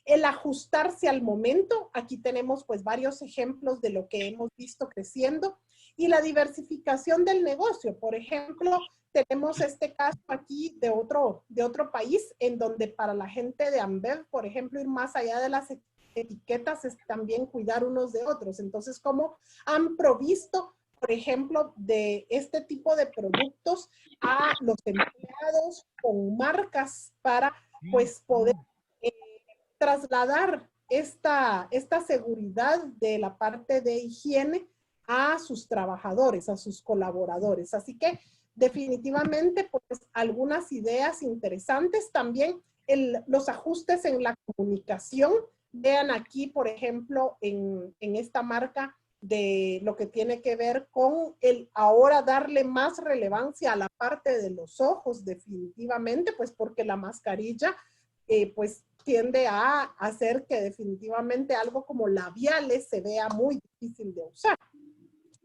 El ajustarse al momento, aquí tenemos pues varios ejemplos de lo que hemos visto creciendo, y la diversificación del negocio. Por ejemplo, tenemos este caso aquí de otro país, en donde para la gente de Ambev, por ejemplo, ir más allá de las etiquetas es también cuidar unos de otros. Entonces, ¿cómo han provisto, por ejemplo, de este tipo de productos a los empleados con marcas para pues poder trasladar esta seguridad de la parte de higiene a sus trabajadores, a sus colaboradores? Así que definitivamente pues algunas ideas interesantes. También los ajustes en la comunicación. Vean aquí, por ejemplo, en esta marca de lo que tiene que ver con el ahora darle más relevancia a la parte de los ojos, definitivamente, pues porque la mascarilla pues tiende a hacer que definitivamente algo como labiales se vea muy difícil de usar.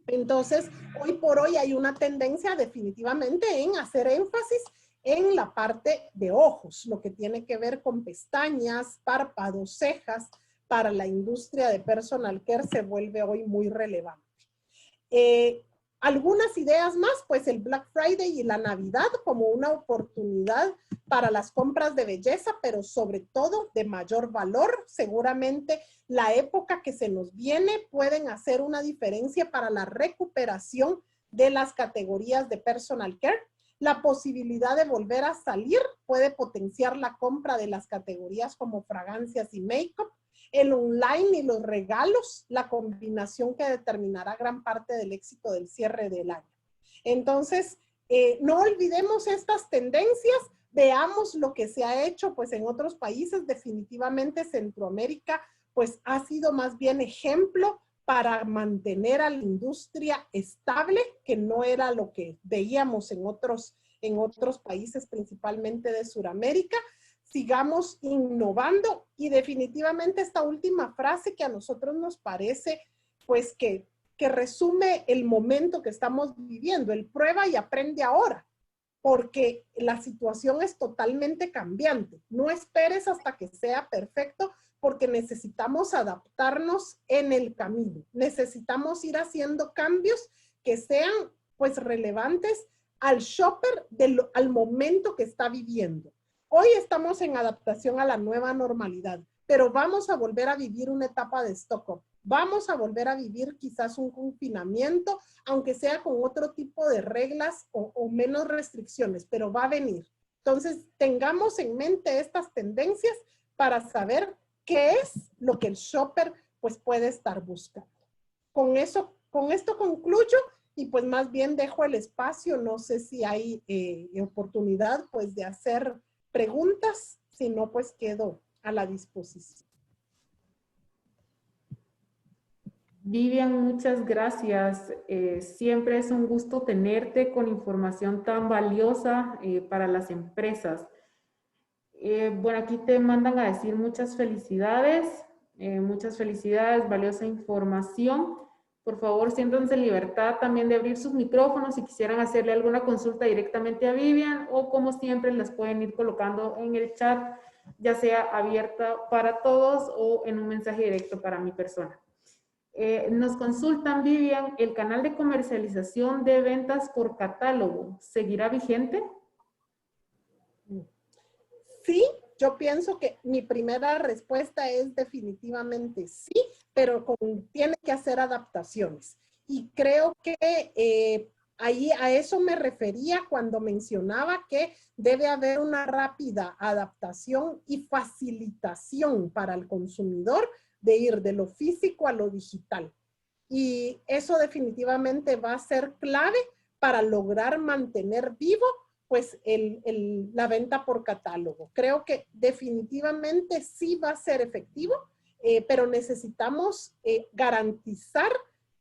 Entonces, hoy por hoy hay una tendencia definitivamente en hacer énfasis en la parte de ojos, lo que tiene que ver con pestañas, párpados, cejas, para la industria de personal care se vuelve hoy muy relevante. Algunas ideas más, pues el Black Friday y la Navidad como una oportunidad para las compras de belleza, pero sobre todo de mayor valor. Seguramente la época que se nos viene pueden hacer una diferencia para la recuperación de las categorías de personal care. La posibilidad de volver a salir puede potenciar la compra de las categorías como fragancias y make-up. El online y los regalos, la combinación que determinará gran parte del éxito del cierre del año. Entonces, no olvidemos estas tendencias, veamos lo que se ha hecho pues en otros países. Definitivamente Centroamérica pues ha sido más bien ejemplo para mantener a la industria estable, que no era lo que veíamos en otros países, principalmente de Sudamérica. Sigamos innovando, y definitivamente esta última frase que a nosotros nos parece pues que resume el momento que estamos viviendo, el prueba y aprende ahora, porque la situación es totalmente cambiante. No esperes hasta que sea perfecto, porque necesitamos adaptarnos en el camino. Necesitamos ir haciendo cambios que sean pues relevantes al shopper al momento que está viviendo. Hoy estamos en adaptación a la nueva normalidad, pero vamos a volver a vivir una etapa de stock-up. Vamos a volver a vivir quizás un confinamiento, aunque sea con otro tipo de reglas o menos restricciones, pero va a venir. Entonces, tengamos en mente estas tendencias para saber qué es lo que el shopper pues puede estar buscando. Con esto concluyo, y pues más bien dejo el espacio. No sé si hay oportunidad pues de hacer preguntas, si no pues quedo a la disposición. Vivian, muchas gracias. Siempre es un gusto tenerte con información tan valiosa para las empresas. Bueno, aquí te mandan a decir muchas felicidades, valiosa información. Por favor, siéntanse en libertad también de abrir sus micrófonos si quisieran hacerle alguna consulta directamente a Vivian, o como siempre las pueden ir colocando en el chat, ya sea abierta para todos o en un mensaje directo para mi persona. Nos consultan, Vivian, ¿el canal de comercialización de ventas por catálogo seguirá vigente? Sí, yo pienso que mi primera respuesta es definitivamente sí, pero tiene que hacer adaptaciones. Y creo que ahí a eso me refería cuando mencionaba que debe haber una rápida adaptación y facilitación para el consumidor de ir de lo físico a lo digital. Y eso definitivamente va a ser clave para lograr mantener vivo pues la venta por catálogo. Creo que definitivamente sí va a ser efectivo, pero necesitamos garantizar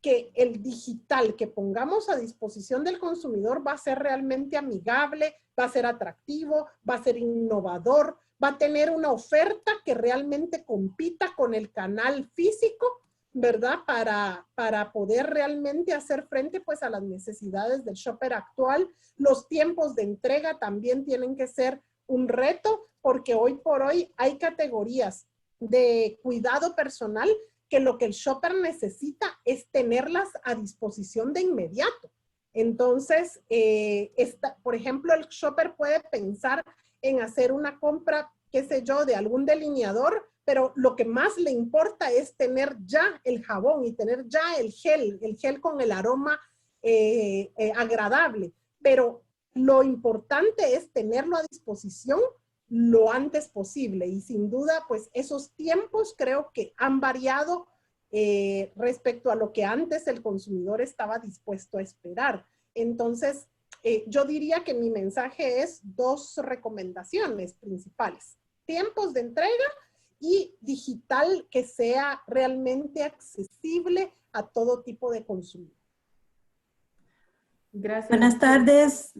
que el digital que pongamos a disposición del consumidor va a ser realmente amigable, va a ser atractivo, va a ser innovador, va a tener una oferta que realmente compita con el canal físico, ¿verdad? Para poder realmente hacer frente pues a las necesidades del shopper actual. Los tiempos de entrega también tienen que ser un reto, porque hoy por hoy hay categorías de cuidado personal que lo que el shopper necesita es tenerlas a disposición de inmediato. Entonces, por ejemplo, el shopper puede pensar en hacer una compra, qué sé yo, de algún delineador, pero lo que más le importa es tener ya el jabón y tener ya el gel con el aroma agradable. Pero lo importante es tenerlo a disposición lo antes posible, y sin duda, pues esos tiempos creo que han variado respecto a lo que antes el consumidor estaba dispuesto a esperar. Entonces, yo diría que mi mensaje es 2 recomendaciones principales: tiempos de entrega y digital que sea realmente accesible a todo tipo de consumidor. Gracias. Buenas tardes,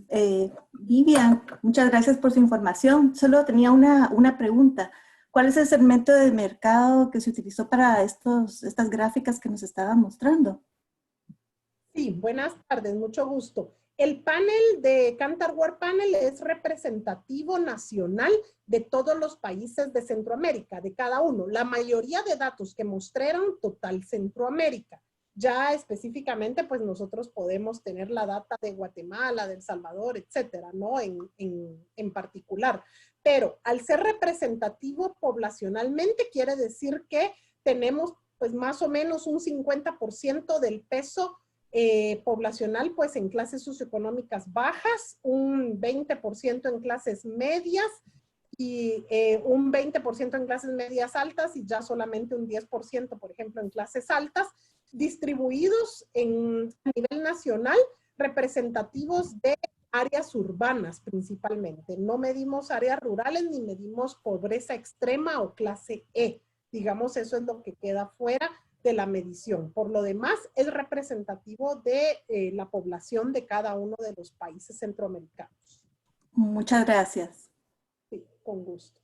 Vivian. Muchas gracias por su información. Solo tenía una pregunta. ¿Cuál es el segmento de mercado que se utilizó para estas gráficas que nos estaba mostrando? Sí, buenas tardes, mucho gusto. El panel de Kantar World Panel es representativo nacional de todos los países de Centroamérica, de cada uno. La mayoría de datos que mostraron total Centroamérica. Ya específicamente, pues nosotros podemos tener la data de Guatemala, de El Salvador, etcétera, ¿no? En particular. Pero al ser representativo poblacionalmente, quiere decir que tenemos pues más o menos un 50% del peso poblacional pues en clases socioeconómicas bajas, un 20% en clases medias y un 20% en clases medias altas y ya solamente un 10%, por ejemplo, en clases altas, distribuidos a nivel nacional, representativos de áreas urbanas principalmente. No medimos áreas rurales ni medimos pobreza extrema o clase E. Digamos, eso es lo que queda fuera de la medición. Por lo demás, es representativo de la población de cada uno de los países centroamericanos. Muchas gracias. Sí, con gusto.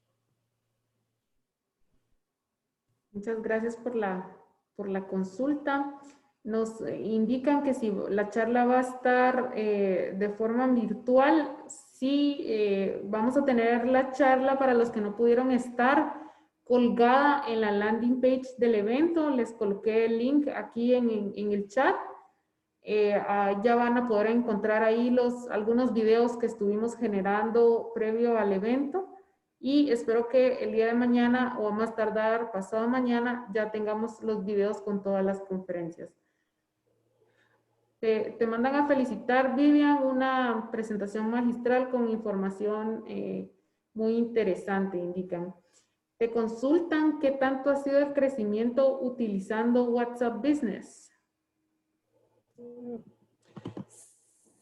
Muchas gracias por la consulta. Nos indican que si la charla va a estar de forma virtual, sí, vamos a tener la charla para los que no pudieron estar colgada en la landing page del evento. Les coloqué el link aquí en el chat. Ya van a poder encontrar ahí algunos videos que estuvimos generando previo al evento. Y espero que el día de mañana o a más tardar pasado mañana ya tengamos los videos con todas las conferencias. Te mandan a felicitar, Vivian, una presentación magistral con información muy interesante, indican. Te consultan qué tanto ha sido el crecimiento utilizando WhatsApp Business.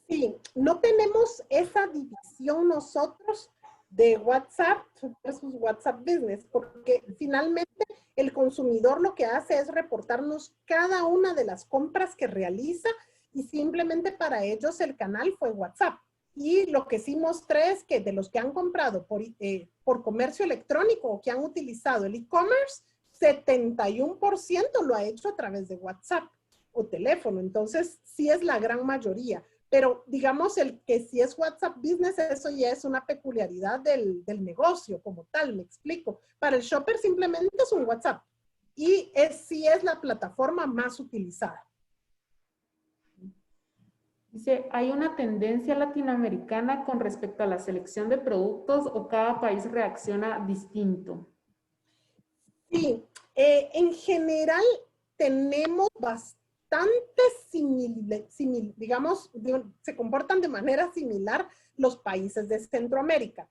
Sí, no tenemos esa división nosotros de WhatsApp versus WhatsApp Business, porque finalmente el consumidor lo que hace es reportarnos cada una de las compras que realiza y simplemente para ellos el canal fue WhatsApp. Y lo que sí mostré es que de los que han comprado por comercio electrónico o que han utilizado el e-commerce, 71% lo ha hecho a través de WhatsApp o teléfono. Entonces, sí es la gran mayoría. Pero digamos el que si es WhatsApp Business, eso ya es una peculiaridad del negocio como tal, me explico. Para el shopper simplemente es un WhatsApp y sí es la plataforma más utilizada. Dice, ¿hay una tendencia latinoamericana con respecto a la selección de productos o cada país reacciona distinto? Sí, en general tenemos bastante digamos, se comportan de manera similar los países de Centroamérica.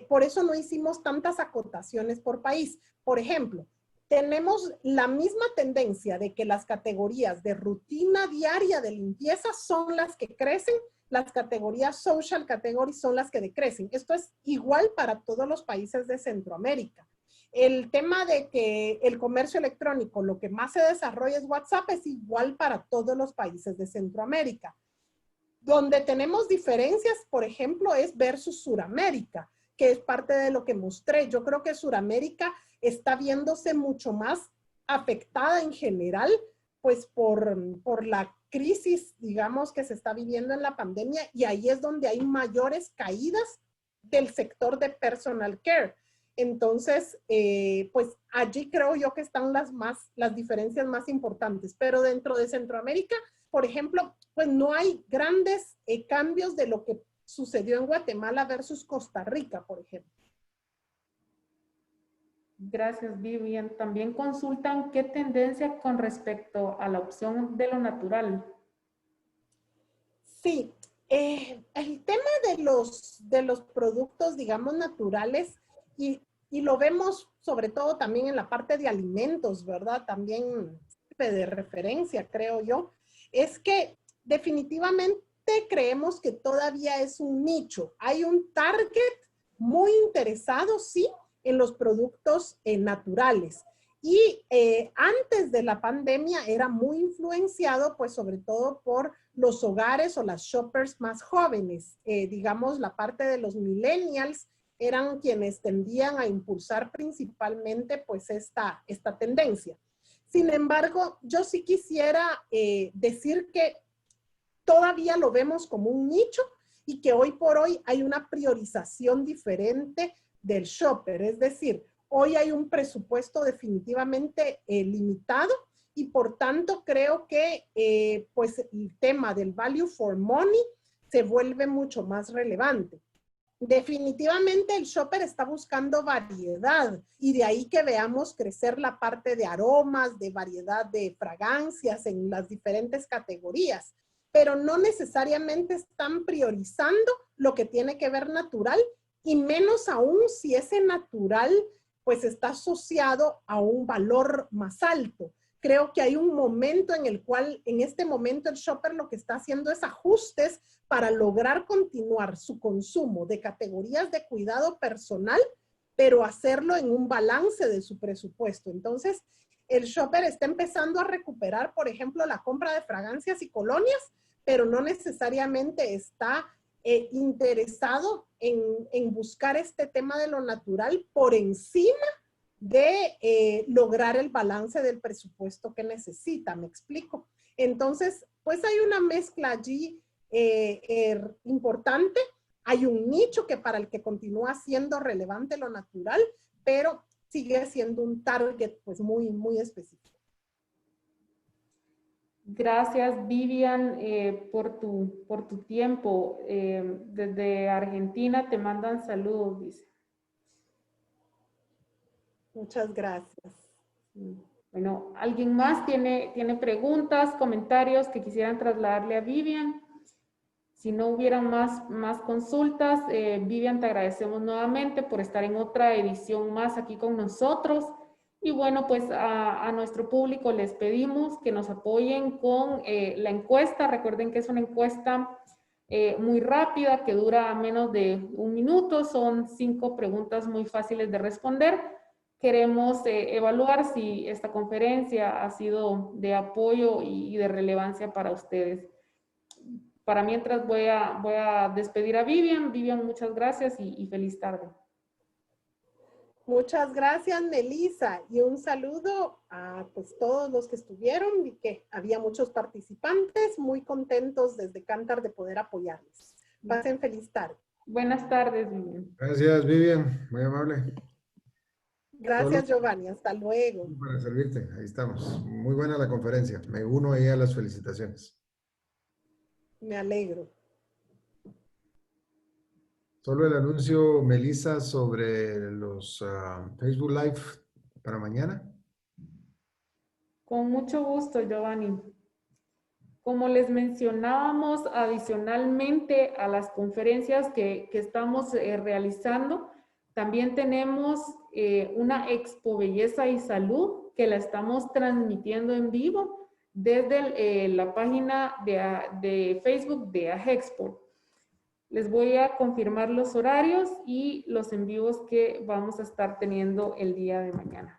Por eso no hicimos tantas acotaciones por país. Por ejemplo, tenemos la misma tendencia de que las categorías de rutina diaria de limpieza son las que crecen, las categorías social categories son las que decrecen. Esto es igual para todos los países de Centroamérica. El tema de que el comercio electrónico, lo que más se desarrolla es WhatsApp, es igual para todos los países de Centroamérica. Donde tenemos diferencias, por ejemplo, es versus Suramérica, que es parte de lo que mostré. Yo creo que Suramérica está viéndose mucho más afectada en general, pues por la crisis, digamos, que se está viviendo en la pandemia, y ahí es donde hay mayores caídas del sector de personal care. Entonces, pues allí creo yo que están las diferencias más importantes. Pero dentro de Centroamérica, por ejemplo, pues no hay grandes cambios de lo que sucedió en Guatemala versus Costa Rica, por ejemplo. Gracias, Vivian. También consultan qué tendencia con respecto a la opción de lo natural. Sí, el tema de los productos, digamos, naturales, y lo vemos sobre todo también en la parte de alimentos, ¿verdad? También de referencia, creo yo, es que definitivamente creemos que todavía es un nicho. Hay un target muy interesado, sí, en los productos naturales. Y antes de la pandemia era muy influenciado, pues sobre todo por los hogares o las shoppers más jóvenes. Digamos, la parte de los millennials eran quienes tendían a impulsar principalmente pues esta tendencia. Sin embargo, yo sí quisiera decir que todavía lo vemos como un nicho y que hoy por hoy hay una priorización diferente del shopper. Es decir, hoy hay un presupuesto definitivamente limitado y por tanto creo que pues el tema del value for money se vuelve mucho más relevante. Definitivamente el shopper está buscando variedad y de ahí que veamos crecer la parte de aromas, de variedad de fragancias en las diferentes categorías, pero no necesariamente están priorizando lo que tiene que ver natural y menos aún si ese natural pues está asociado a un valor más alto. Creo que hay un momento en el cual, en este momento, el shopper lo que está haciendo es ajustes para lograr continuar su consumo de categorías de cuidado personal, pero hacerlo en un balance de su presupuesto. Entonces, el shopper está empezando a recuperar, por ejemplo, la compra de fragancias y colonias, pero no necesariamente está interesado en buscar este tema de lo natural por encima de lograr el balance del presupuesto que necesita, ¿me explico? Entonces, pues hay una mezcla allí importante, hay un nicho que para el que continúa siendo relevante lo natural, pero sigue siendo un target pues muy, muy específico. Gracias, Vivian, por tu tiempo. Desde Argentina te mandan saludos, dice. Muchas gracias. Bueno, ¿alguien más tiene preguntas, comentarios que quisieran trasladarle a Vivian? Si no hubieran más consultas, Vivian, te agradecemos nuevamente por estar en otra edición más aquí con nosotros. Y bueno, pues a nuestro público les pedimos que nos apoyen con la encuesta. Recuerden que es una encuesta muy rápida, que dura menos de 1 minuto. Son 5 preguntas muy fáciles de responder. Queremos evaluar si esta conferencia ha sido de apoyo y de relevancia para ustedes. Para mientras voy a despedir a Vivian. Vivian, muchas gracias y feliz tarde. Muchas gracias, Melissa, y un saludo a pues, todos los que estuvieron y que había muchos participantes, muy contentos desde Cantar de poder apoyarles. Pasen feliz tarde. Buenas tardes, Vivian. Gracias, Vivian, muy amable. Gracias, Giovanni, hasta luego. Para servirte, ahí estamos. Muy buena la conferencia, me uno ahí a las felicitaciones. Me alegro. Solo el anuncio, Melissa, sobre los Facebook Live para mañana. Con mucho gusto, Giovanni. Como les mencionábamos, adicionalmente a las conferencias que estamos realizando, también tenemos una Expo Belleza y Salud que la estamos transmitiendo en vivo desde la página de Facebook de AGEXPO. Les voy a confirmar los horarios y los en vivos que vamos a estar teniendo el día de mañana.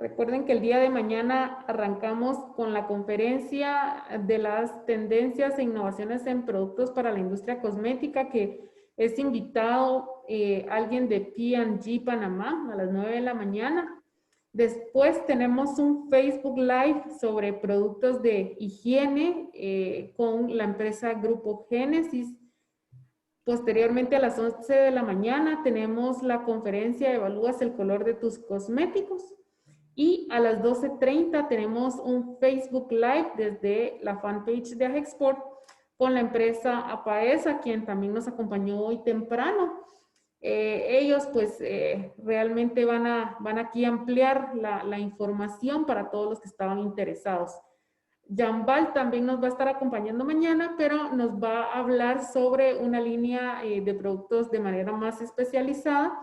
Recuerden que el día de mañana arrancamos con la conferencia de las tendencias e innovaciones en productos para la industria cosmética, que es invitado alguien de P&G Panamá a las 9 de la mañana. Después tenemos un Facebook Live sobre productos de higiene con la empresa Grupo Génesis. Posteriormente a las 11 de la mañana tenemos la conferencia Evalúas el color de tus cosméticos. Y a las 12:30 tenemos un Facebook Live desde la fanpage de AGEXPORT con la empresa Apaesa, quien también nos acompañó hoy temprano. Ellos pues realmente van aquí a ampliar la información para todos los que estaban interesados. Jambal también nos va a estar acompañando mañana, pero nos va a hablar sobre una línea de productos de manera más especializada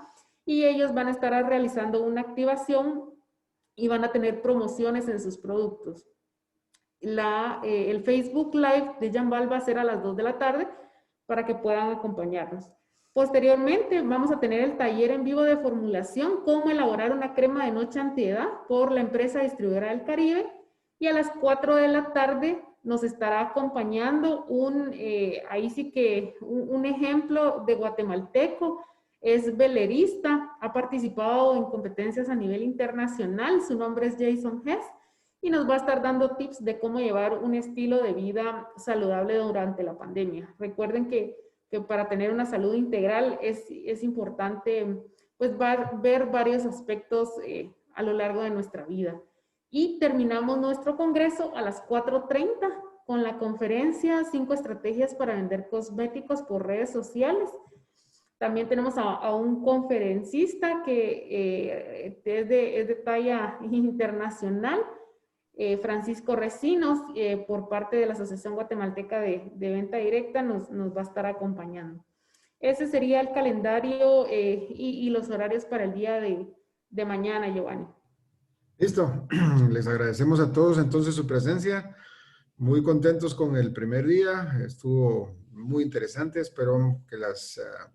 y ellos van a estar realizando una activación y van a tener promociones en sus productos. el Facebook Live de Jambal va a ser a las 2 de la tarde para que puedan acompañarnos. Posteriormente vamos a tener el taller en vivo de formulación, cómo elaborar una crema de noche antiedad por la empresa distribuidora del Caribe. Y a las 4 de la tarde nos estará acompañando ahí sí que un ejemplo de guatemalteco. Es velerista, ha participado en competencias a nivel internacional, su nombre es Jason Hess y nos va a estar dando tips de cómo llevar un estilo de vida saludable durante la pandemia. Recuerden que para tener una salud integral es importante pues, ver varios aspectos a lo largo de nuestra vida. Y terminamos nuestro congreso a las 4:30 con la conferencia 5 estrategias para vender cosméticos por redes sociales. También tenemos a un conferencista que es de talla internacional, Francisco Recinos, por parte de la Asociación Guatemalteca de Venta Directa, nos va a estar acompañando. Ese sería el calendario y los horarios para el día de mañana, Giovanni. Listo. Les agradecemos a todos entonces su presencia. Muy contentos con el primer día. Estuvo muy interesante. Espero que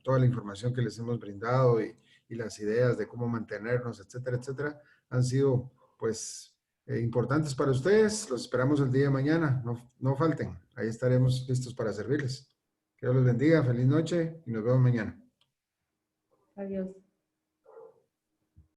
toda la información que les hemos brindado y las ideas de cómo mantenernos, etcétera, etcétera, han sido pues importantes para ustedes. Los esperamos el día de mañana. No falten. Ahí estaremos listos para servirles. Que Dios los bendiga. Feliz noche y nos vemos mañana. Adiós.